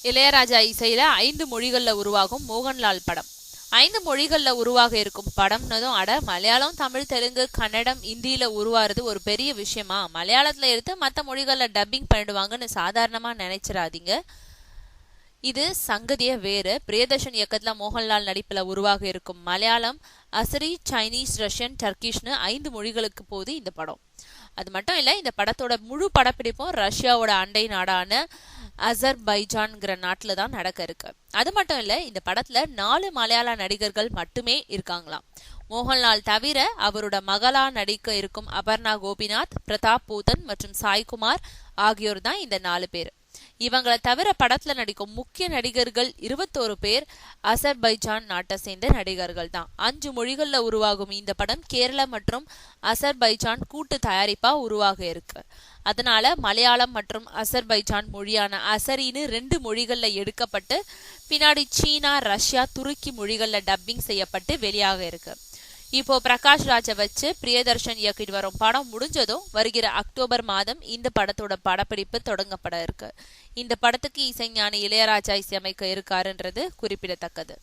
இளையராஜா இசையில 5 மொழிகள்ல உருவாகும் மோகன்லால் படம். 5 மொழிகள்ல உருவாக இருக்கும் படம்னதும் மலையாளம், தமிழ், தெலுங்கு, கன்னடம், இந்தியில உருவாறது ஒரு பெரிய விஷயமா? மலையாளத்துல எடுத்து மற்ற மொழிகள்ல டப்பிங் பண்ணிடுவாங்கன்னு சாதாரணமா நினைச்சிடாதீங்க. இது சங்கதிய வேறு. பிரியதர்ஷன் இயக்கத்துல மோகன்லால் நடிப்புல உருவாக இருக்கும் மலையாளம், அசரி, சைனீஸ், ரஷ்யன், டர்க்கிஷ்னு 5 மொழிகளுக்கு போகுது இந்த படம். அது மட்டும் இல்ல, இந்த படத்தோட முழு படப்பிடிப்பும் ரஷ்யாவோட அண்டை நாடான அசர்பைஜான்ங்கிற நாட்டுல தான் நடக்க இருக்கு. அது மட்டும் இல்ல, இந்த படத்துல 4 மலையாள நடிகர்கள் மட்டுமே இருக்காங்களாம். மோகன்லால் தவிர அவரோட மகளா நடிக்க இருக்கும் அபர்ணா கோபிநாத், பிரதாப் போத்தன் மற்றும் சாய்குமார் ஆகியோர் தான் இந்த 4 பேர். இவங்களை தவிர படத்துல நடிக்கும் முக்கிய நடிகர்கள் 21 பேர் அசர்பைஜான் நாட்டை சேர்ந்த நடிகர்கள் தான். 5 மொழிகள்ல உருவாகும் இந்த படம் கேரளா மற்றும் அசர்பைஜான் கூட்டு தயாரிப்பா உருவாக இருக்கு. அதனால மலையாளம் மற்றும் அசர்பைஜான் மொழியான அசரின்னு 2 மொழிகள்ல எடுக்கப்பட்டு பின்னாடி சீனா, ரஷ்யா, துருக்கி மொழிகள்ல டப்பிங் செய்யப்பட்டு வெளியாக இருக்கு. இப்போ பிரகாஷ் ராஜை வச்சு பிரியதர்ஷன் இயக்கிட்டு வரும் படம் முடிஞ்சதும் வருகிற அக்டோபர் மாதம் இந்த படத்தோட படப்பிடிப்பு தொடங்கப்பட இருக்கு. இந்த படத்துக்கு இசைஞானி இளையராஜா இசையமைக்க இருக்காருன்றது குறிப்பிடத்தக்கது.